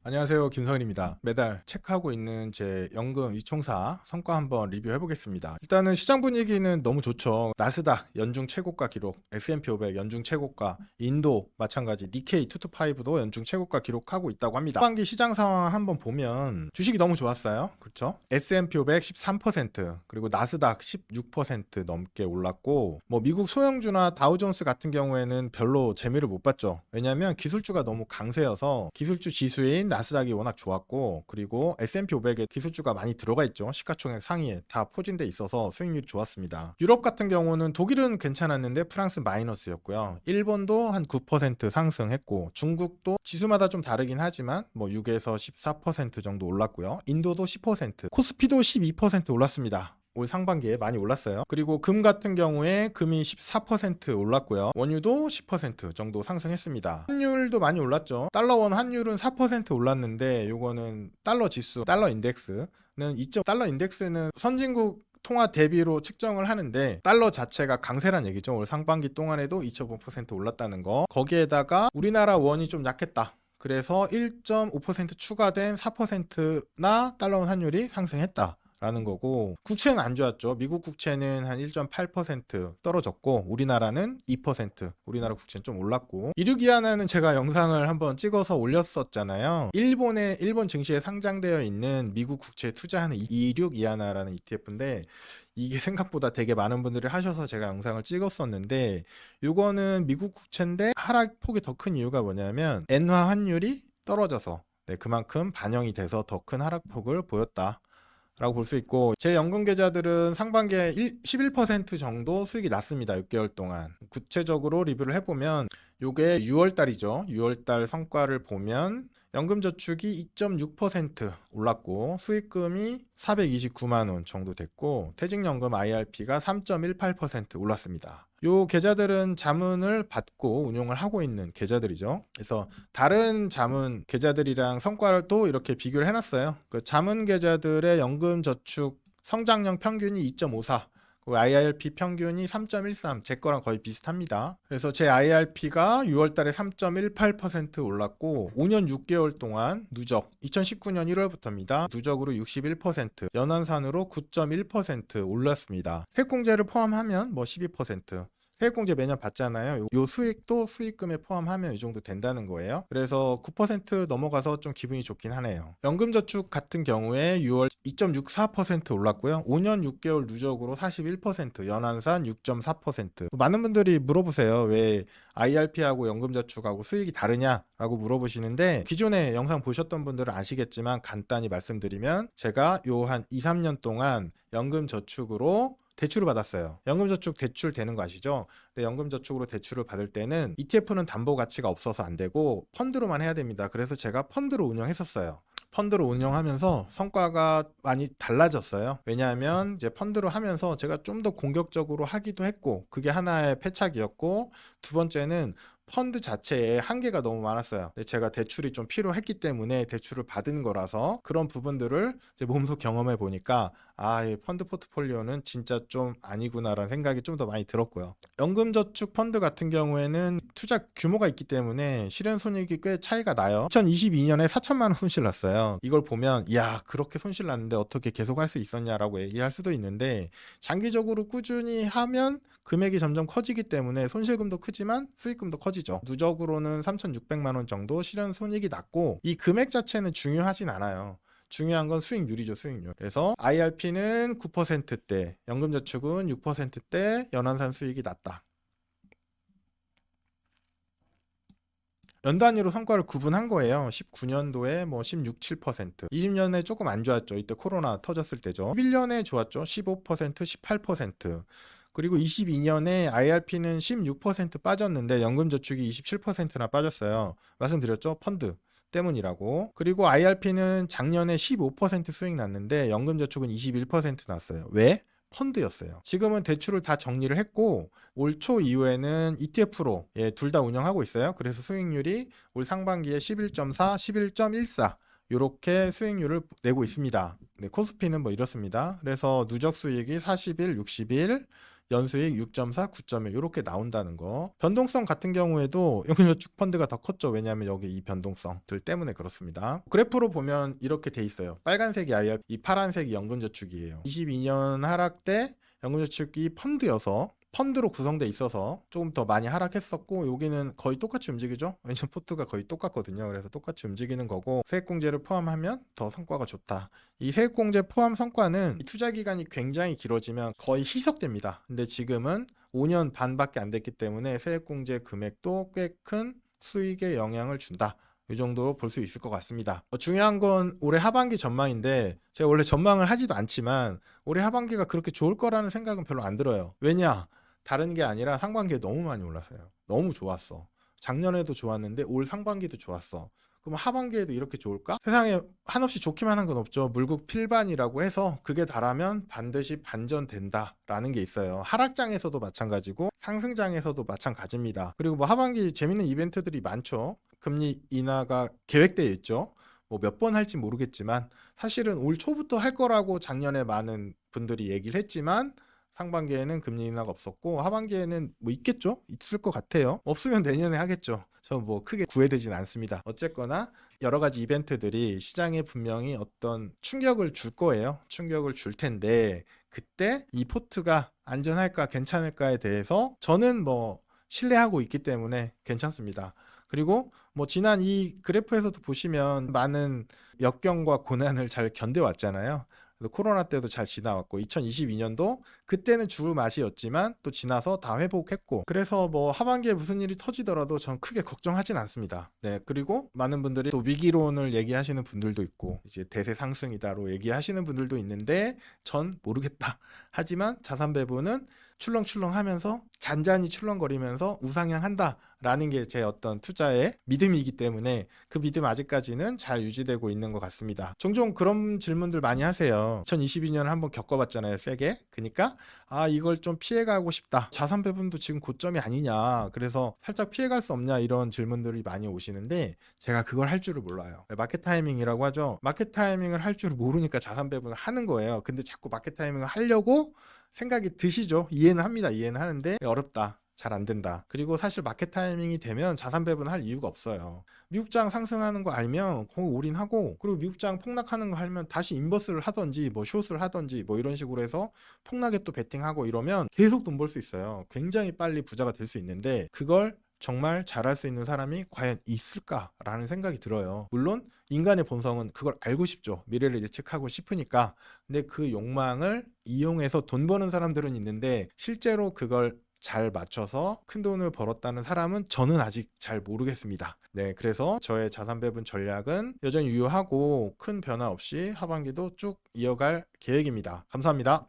안녕하세요. 김성일입니다. 매달 체크하고 있는 제 연금 이총사 성과 한번 리뷰해 보겠습니다. 일단은 시장 분위기는 너무 좋죠. 나스닥 연중 최고가 기록, S&P 500 연중 최고가, 인도 마찬가지, 니케이 225도 연중 최고가 기록하고 있다고 합니다. 하반기 시장 상황 한번 보면 주식이 너무 좋았어요. 그렇죠? S&P 500 13%, 그리고 나스닥 16% 넘게 올랐고, 미국 소형주나 다우존스 같은 경우에는 별로 재미를 못 봤죠. 왜냐하면 기술주가 너무 강세여서 기술주 지수인 나스닥이 워낙 좋았고, 그리고 S&P 500에 기술주가 많이 들어가 있죠. 시가총액 상위에 다 포진돼 있어서 수익률이 좋았습니다. 유럽 같은 경우는 독일은 괜찮았는데 프랑스 마이너스였고요. 일본도 한 9% 상승했고, 중국도 지수마다 좀 다르긴 하지만 6에서 14% 정도 올랐고요. 인도도 10%, 코스피도 12% 올랐습니다. 올 상반기에 많이 올랐어요. 그리고 금 같은 경우에 금이 14% 올랐고요. 원유도 10% 정도 상승했습니다. 환율도 많이 올랐죠. 달러원 환율은 4% 올랐는데 요거는 달러 지수, 달러 인덱스는 달러 인덱스는 선진국 통화 대비로 측정을 하는데 달러 자체가 강세란 얘기죠. 올 상반기 동안에도 2.5% 올랐다는 거. 거기에다가 우리나라 원이 좀 약했다. 그래서 1.5% 추가된 4%나 달러원 환율이 상승했다. 라는 거고, 국채는 안 좋았죠. 미국 국채는 한 1.8% 떨어졌고, 우리나라는 2%, 우리나라 국채는 좀 올랐고, 이륙이하나는 제가 영상을 한번 찍어서 올렸었잖아요. 일본 증시에 상장되어 있는 미국 국채에 투자하는 이륙이하나라는 ETF인데, 이게 생각보다 되게 많은 분들이 하셔서 제가 영상을 찍었었는데, 이거는 미국 국채인데 하락폭이 더 큰 이유가 뭐냐면 엔화 환율이 떨어져서, 그만큼 반영이 돼서 더 큰 하락폭을 보였다 라고 볼 수 있고, 제 연금 계좌들은 상반기에 11% 정도 수익이 났습니다. 6개월 동안. 구체적으로 리뷰를 해보면 요게 6월 달이죠. 6월 달 성과를 보면 연금 저축이 2.6% 올랐고, 수익금이 429만 원 정도 됐고, 퇴직연금 IRP가 3.18% 올랐습니다. 요 계좌들은 자문을 받고 운용을 하고 있는 계좌들이죠. 그래서 다른 자문 계좌들이랑 성과를 또 이렇게 비교를 해놨어요. 그 자문 계좌들의 연금 저축 성장률 평균이 2.54, 그 IRP 평균이 3.13, 제 거랑 거의 비슷합니다. 그래서 제 IRP가 6월 달에 3.18% 올랐고, 5년 6개월 동안 누적, 2019년 1월부터입니다. 누적으로 61%, 연환산으로 9.1% 올랐습니다. 세액공제를 포함하면 12%. 세액공제 매년 받잖아요. 요 수익도 수익금에 포함하면 이 정도 된다는 거예요. 그래서 9% 넘어가서 좀 기분이 좋긴 하네요. 연금저축 같은 경우에 6월 2.64% 올랐고요. 5년 6개월 누적으로 41%, 연한산 6.4%. 많은 분들이 물어보세요. 왜 IRP하고 연금저축하고 수익이 다르냐라고 물어보시는데, 기존에 영상 보셨던 분들은 아시겠지만 간단히 말씀드리면, 제가 요 한 2, 3년 동안 연금저축으로 대출을 받았어요. 연금저축 대출 되는 거 아시죠? 근데 연금저축으로 대출을 받을 때는 ETF는 담보 가치가 없어서 안 되고 펀드로만 해야 됩니다. 그래서 제가 펀드로 운영했었어요. 펀드로 운영하면서 성과가 많이 달라졌어요. 왜냐하면 이제 펀드로 하면서 제가 좀 더 공격적으로 하기도 했고, 그게 하나의 패착이었고, 두 번째는 펀드 자체에 한계가 너무 많았어요. 제가 대출이 좀 필요했기 때문에 대출을 받은 거라서 그런 부분들을 이제 몸소 경험해 보니까, 이 펀드 포트폴리오는 진짜 좀 아니구나라는 생각이 좀 더 많이 들었고요. 연금저축 펀드 같은 경우에는 투자 규모가 있기 때문에 실현 손익이 꽤 차이가 나요. 2022년에 4천만 원 손실 났어요. 이걸 보면 그렇게 손실 났는데 어떻게 계속 할 수 있었냐라고 얘기할 수도 있는데, 장기적으로 꾸준히 하면 금액이 점점 커지기 때문에 손실금도 크지만 수익금도 커지죠. 누적으로는 3,600만 원 정도 실현 손익이 났고, 이 금액 자체는 중요하진 않아요. 중요한 건 수익률이죠, 수익률. 그래서 IRP는 9%대, 연금저축은 6%대 연환산 수익이 났다. 연 단위로 성과를 구분한 거예요. 19년도에 16, 7%. 20년에 조금 안 좋았죠. 이때 코로나 터졌을 때죠. 11년에 좋았죠. 15%, 18%. 그리고 22년에 IRP는 16% 빠졌는데 연금저축이 27%나 빠졌어요. 말씀드렸죠? 펀드 때문이라고. 그리고 IRP는 작년에 15% 수익 났는데 연금저축은 21% 났어요. 왜? 펀드였어요. 지금은 대출을 다 정리를 했고, 올 초 이후에는 ETF로 둘 다 운영하고 있어요. 그래서 수익률이 올 상반기에 11.4, 11.14 이렇게 수익률을 내고 있습니다. 코스피는 이렇습니다. 그래서 누적 수익이 40일, 60일, 연수익 6.4, 9.1 이렇게 나온다는 거. 변동성 같은 경우에도 연금저축 펀드가 더 컸죠. 왜냐하면 여기 이 변동성들 때문에 그렇습니다. 그래프로 보면 이렇게 돼 있어요. 빨간색이 IRP, 이 파란색이 연금저축이에요. 22년 하락 때 연금저축이 펀드로 구성돼 있어서 조금 더 많이 하락했었고, 여기는 거의 똑같이 움직이죠. 왜냐면 포트가 거의 똑같거든요. 그래서 똑같이 움직이는 거고, 세액공제를 포함하면 더 성과가 좋다. 이 세액공제 포함 성과는 투자 기간이 굉장히 길어지면 거의 희석됩니다. 근데 지금은 5년 반밖에 안 됐기 때문에 세액공제 금액도 꽤 큰 수익에 영향을 준다. 이 정도로 볼 수 있을 것 같습니다. 중요한 건 올해 하반기 전망인데, 제가 원래 전망을 하지도 않지만 올해 하반기가 그렇게 좋을 거라는 생각은 별로 안 들어요. 왜냐? 다른 게 아니라 상반기에 너무 많이 올랐어요. 너무 좋았어. 작년에도 좋았는데 올 상반기도 좋았어. 그럼 하반기에도 이렇게 좋을까? 세상에 한없이 좋기만 한 건 없죠. 물국 필반이라고 해서 그게 달하면 반드시 반전된다라는 게 있어요. 하락장에서도 마찬가지고 상승장에서도 마찬가지입니다. 그리고 뭐 하반기 재밌는 이벤트들이 많죠. 금리 인하가 계획되어 있죠. 뭐 몇 번 할지 모르겠지만 사실은 올 초부터 할 거라고 작년에 많은 분들이 얘기를 했지만 상반기에는 금리 인하가 없었고 하반기에는 뭐 있겠죠? 있을 것 같아요. 없으면 내년에 하겠죠. 저 뭐 크게 구애되진 않습니다. 어쨌거나 여러 가지 이벤트들이 시장에 분명히 어떤 충격을 줄 거예요. 충격을 줄 텐데 그때 이 포트가 안전할까 괜찮을까에 대해서 저는 뭐 신뢰하고 있기 때문에 괜찮습니다. 그리고 뭐 지난 이 그래프에서도 보시면 많은 역경과 고난을 잘 견뎌왔잖아요. 코로나 때도 잘 지나왔고 2022년도 그때는 죽을 맛이었지만 또 지나서 다 회복했고, 그래서 뭐 하반기에 무슨 일이 터지더라도 전 크게 걱정하진 않습니다. 네, 그리고 많은 분들이 또 위기론을 얘기하시는 분들도 있고 이제 대세 상승이다로 얘기하시는 분들도 있는데 전 모르겠다. 하지만 자산 배분은 출렁출렁하면서 잔잔히 출렁거리면서 우상향한다 라는 게 제 어떤 투자의 믿음이기 때문에 그 믿음 아직까지는 잘 유지되고 있는 것 같습니다. 종종 그런 질문들 많이 하세요. 2022년을 한번 겪어봤잖아요, 세게. 그러니까 이걸 좀 피해가고 싶다. 자산 배분도 지금 고점이 아니냐. 그래서 살짝 피해갈 수 없냐 이런 질문들이 많이 오시는데 제가 그걸 할 줄을 몰라요. 마켓 타이밍이라고 하죠. 마켓 타이밍을 할 줄을 모르니까 자산 배분을 하는 거예요. 근데 자꾸 마켓 타이밍을 하려고 생각이 드시죠. 이해는 합니다. 이해는 하는데 어렵다. 잘 안 된다. 그리고 사실 마켓 타이밍이 되면 자산 배분할 이유가 없어요. 미국장 상승하는 거 알면 거기 올인하고, 그리고 미국장 폭락하는 거 알면 다시 인버스를 하던지 뭐 숏을 하던지 뭐 이런 식으로 해서 폭락에 또 베팅하고 이러면 계속 돈 벌 수 있어요. 굉장히 빨리 부자가 될 수 있는데 그걸 정말 잘할 수 있는 사람이 과연 있을까라는 생각이 들어요. 물론 인간의 본성은 그걸 알고 싶죠. 미래를 예측하고 싶으니까. 근데 그 욕망을 이용해서 돈 버는 사람들은 있는데 실제로 그걸 잘 맞춰서 큰 돈을 벌었다는 사람은 저는 아직 잘 모르겠습니다. 네, 그래서 저의 자산 배분 전략은 여전히 유효하고 큰 변화 없이 하반기도 쭉 이어갈 계획입니다. 감사합니다.